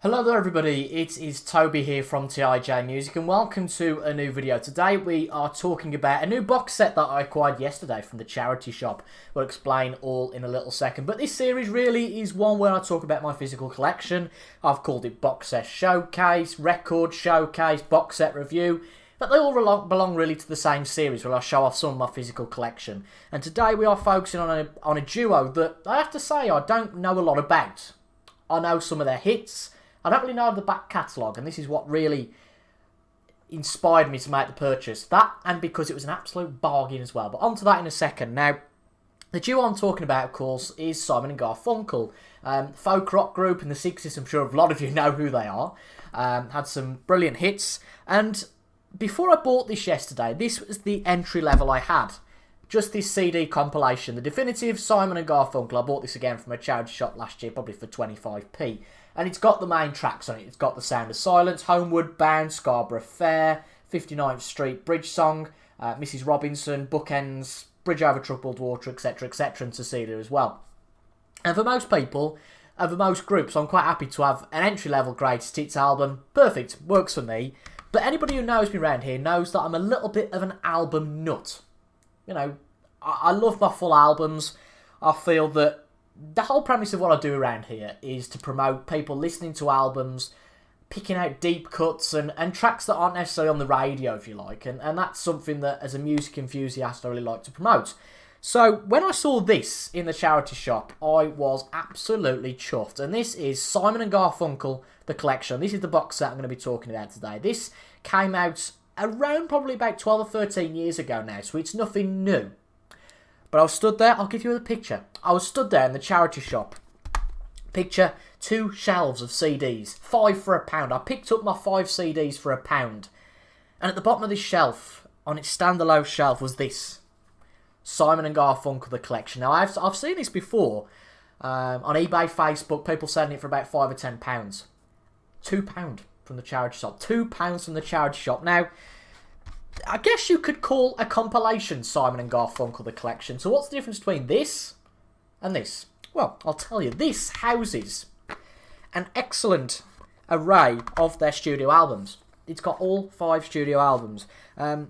Hello there everybody, it is Toby here from TIJ Music and welcome to a new video. Today we are talking about a new box set that I acquired yesterday from the charity shop. We'll explain all in a little second, but this series really is one where I talk about my physical collection. I've called it Box Set Showcase, Record Showcase, Box Set Review, but they all belong really to the same series where I show off some of my physical collection. And today we are focusing on a duo that I have to say I don't know a lot about. I know some of their hits. I don't really know the back catalogue, and this is what really inspired me to make the purchase. That, and because it was an absolute bargain as well. But on to that in a second. Now, the duo I'm talking about, of course, is Simon and Garfunkel. Folk rock group in the 60s, I'm sure a lot of you know who they are. Had some brilliant hits. And before I bought this yesterday, this was the entry level I had. Just this CD compilation, the definitive Simon and Garfunkel. I bought this again from a charity shop last year, probably for 25p. And it's got the main tracks on it. It's got The Sound of Silence, Homeward Bound, Scarborough Fair, 59th Street Bridge Song, Mrs. Robinson, Bookends, Bridge Over Troubled Water, etc., etc., and Cecilia as well. And for most people, and for most groups, I'm quite happy to have an entry-level greatest hits album. Perfect, works for me. But anybody who knows me around here knows that I'm a little bit of an album nut. You know, I love my full albums. I feel that the whole premise of what I do around here is to promote people listening to albums, picking out deep cuts and tracks that aren't necessarily on the radio, if you like. And that's something that, as a music enthusiast, I really like to promote. So, when I saw this in the charity shop, I was absolutely chuffed. And this is Simon and Garfunkel The Collection. This is the box set I'm going to be talking about today. This came out around probably about 12 or 13 years ago now, so it's nothing new. But I was stood there, I'll give you a picture. I was stood there in the charity shop. Picture 2 shelves of CDs, 5 for £1. I picked up my 5 CDs for £1. And at the bottom of this shelf, on its standalone shelf, was this. Simon and Garfunkel The Collection. Now, I've seen this before on eBay, Facebook, people selling it for about £5 or £10. £2 from the charity shop. £2 from the charity shop. Now, I guess you could call a compilation Simon and Garfunkel The Collection. So what's the difference between this and this? Well, I'll tell you. This houses an excellent array of their studio albums. It's got all 5 studio albums. I've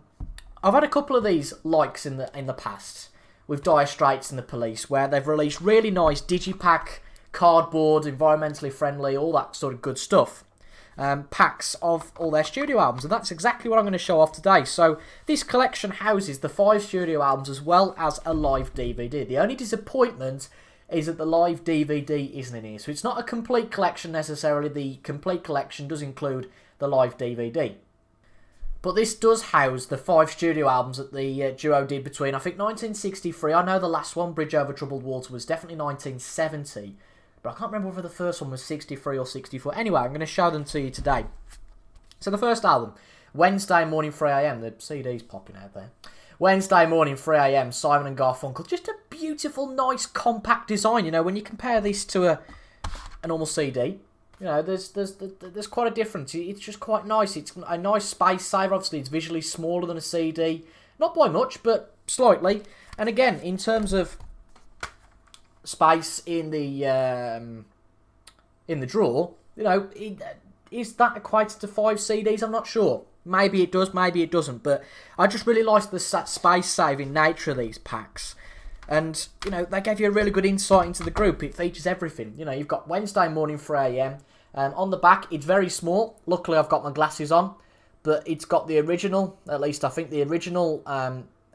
had a couple of these likes in the past with Dire Straits and the Police, where they've released really nice digipack, cardboard, environmentally friendly, all that sort of good stuff. Packs of all their studio albums, and that's exactly what I'm going to show off today. So this collection houses the 5 studio albums as well as a live DVD. The only disappointment is that the live DVD isn't in here, so it's not a complete collection necessarily. The complete collection does include the live DVD, but this does house the 5 studio albums that the duo did between, I think, 1963. I know the last one, Bridge Over Troubled Water, was definitely 1970. But I can't remember whether the first one was 63 or 64. Anyway, I'm going to show them to you today. So the first album, Wednesday Morning 3am. The CD's popping out there. Wednesday Morning 3am, Simon and Garfunkel. Just a beautiful, nice, compact design. You know, when you compare this to a normal CD, you know, there's quite a difference. It's just quite nice. It's a nice space saver. Obviously, it's visually smaller than a CD. Not by much, but slightly. And again, in terms of space in the drawer, you know, is that equates to 5 CDs? I'm not sure. Maybe it does, maybe it doesn't. But I just really like the space-saving nature of these packs. And, you know, they gave you a really good insight into the group. It features everything. You know, you've got Wednesday Morning 3am. On the back, it's very small. Luckily, I've got my glasses on. But it's got the original, at least I think the original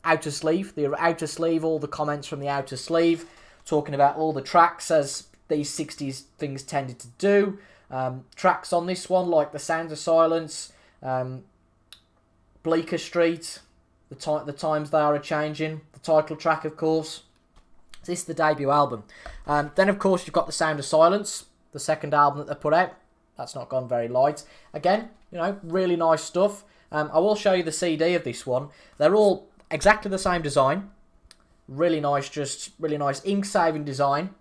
outer sleeve. The outer sleeve, all the comments from the outer sleeve, talking about all the tracks as these 60s things tended to do. Tracks on this one like The Sound of Silence, Bleecker Street, the Times They Are A-Changing, the title track, of course. This is the debut album. Then, of course, you've got The Sound of Silence, the second album that they put out. That's not gone very light. Again, you know, really nice stuff. I will show you the CD of this one. They're all exactly the same design. Really nice, just really nice ink-saving design.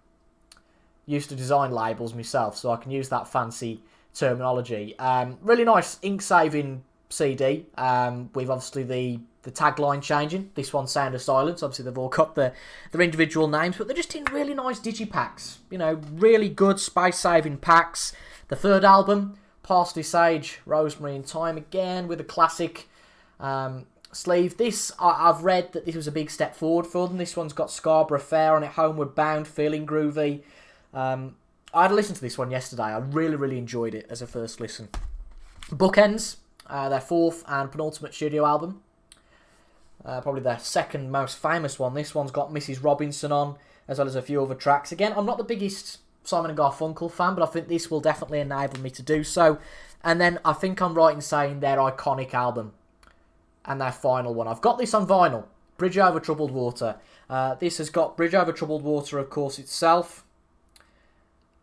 Used to design labels myself, so I can use that fancy terminology. Really nice ink-saving CD, with obviously the tagline changing. This one's Sound of Silence. Obviously, they've all got their individual names, but they're just in really nice digipacks. You know, really good space-saving packs. The third album, Parsley, Sage, Rosemary and Thyme, again with a classic sleeve. This, I've read that this was a big step forward for them. This one's got Scarborough Fair on it, Homeward Bound, Feeling Groovy. I had a listen to this one yesterday. I really, really enjoyed it as a first listen. Bookends, their fourth and penultimate studio album. Probably their second most famous one. This one's got Mrs. Robinson on, as well as a few other tracks. Again, I'm not the biggest Simon & Garfunkel fan, but I think this will definitely enable me to do so. And then I think I'm right in saying their iconic album and their final one. I've got this on vinyl, Bridge Over Troubled Water. This has got Bridge Over Troubled Water, of course, itself.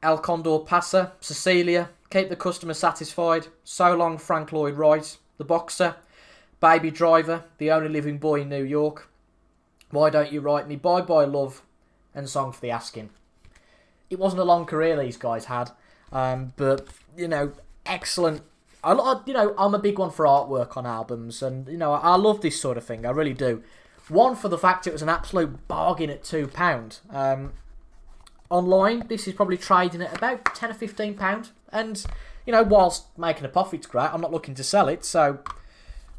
El Condor Pasa, Cecilia, Keep the Customer Satisfied, So Long Frank Lloyd Wright, The Boxer, Baby Driver, The Only Living Boy in New York, Why Don't You Write Me, Bye Bye Love, and Song for the Asking. It wasn't a long career these guys had, but, you know, excellent. I'm a big one for artwork on albums, and, you know, I love this sort of thing, I really do. One, for the fact it was an absolute bargain at £2. Online, this is probably trading at about £10 or £15, and, you know, whilst making a profit's great, I'm not looking to sell it, so,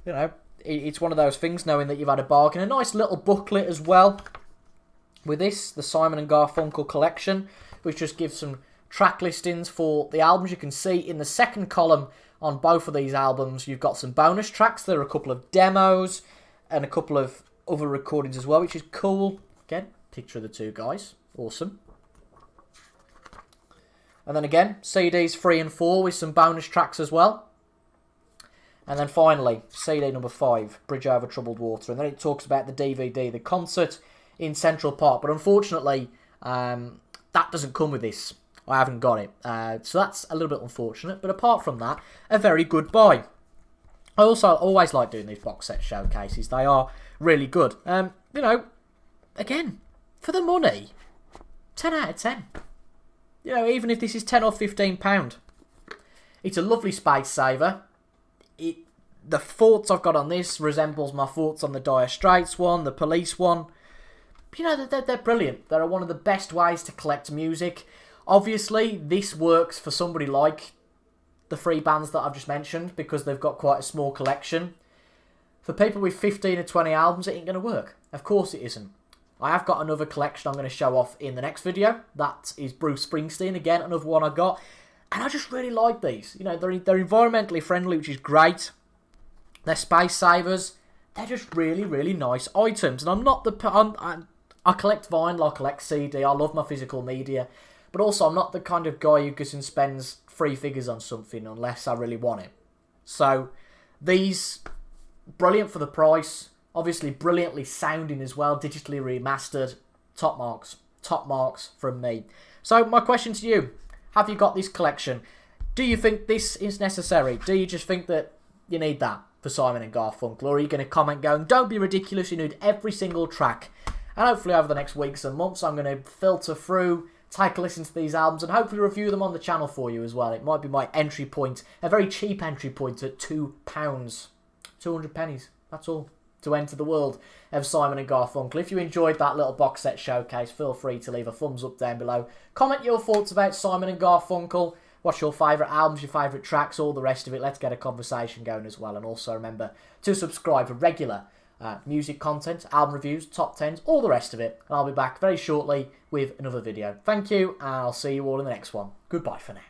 you know, it's one of those things, knowing that you've had a bargain. A nice little booklet as well with this, the Simon & Garfunkel Collection, which just gives some track listings for the albums. You can see in the second column on both of these albums, you've got some bonus tracks. There are a couple of demos and a couple of other recordings as well, which is cool. Again, picture of the two guys. Awesome. And then again, CDs 3 and 4 with some bonus tracks as well. And then finally, CD number 5, Bridge Over Troubled Water. And then it talks about the DVD, the concert in Central Park. But unfortunately, that doesn't come with this. I haven't got it. So that's a little bit unfortunate. But apart from that, a very good buy. I also always like doing these box set showcases. They are really good. You know, again, for the money, 10 out of 10. You know, even if this is £10 or £15. It's a lovely space saver. The thoughts I've got on this resembles my thoughts on the Dire Straits one, the Police one. You know, they're brilliant. They're one of the best ways to collect music. Obviously, this works for somebody like the 3 bands that I've just mentioned, because they've got quite a small collection. For people with 15 or 20 albums, it ain't going to work. Of course it isn't. I have got another collection I'm going to show off in the next video. That is Bruce Springsteen, again, another one I got. And I just really like these. You know, they're environmentally friendly, which is great. They're space savers. They're just really, really nice items. And I'm not I collect vinyl, I collect CD, I love my physical media. But also, I'm not the kind of guy who goes and spends 3 figures on something unless I really want it. So, these, brilliant for the price. Obviously, brilliantly sounding as well, digitally remastered. Top marks. Top marks from me. So, my question to you. Have you got this collection? Do you think this is necessary? Do you just think that you need that for Simon & Garfunkel? Or are you going to comment going, don't be ridiculous, you need every single track? And hopefully over the next weeks and months, I'm going to filter through, take a listen to these albums, and hopefully review them on the channel for you as well. It might be my entry point, a very cheap entry point at £2. 200 pennies, that's all, to enter the world of Simon & Garfunkel. If you enjoyed that little box set showcase, feel free to leave a thumbs up down below. Comment your thoughts about Simon & Garfunkel. What's your favourite albums, your favourite tracks, all the rest of it. Let's get a conversation going as well. And also remember to subscribe for regular music content, album reviews, top 10s, all the rest of it. And I'll be back very shortly with another video. Thank you, and I'll see you all in the next one. Goodbye for now.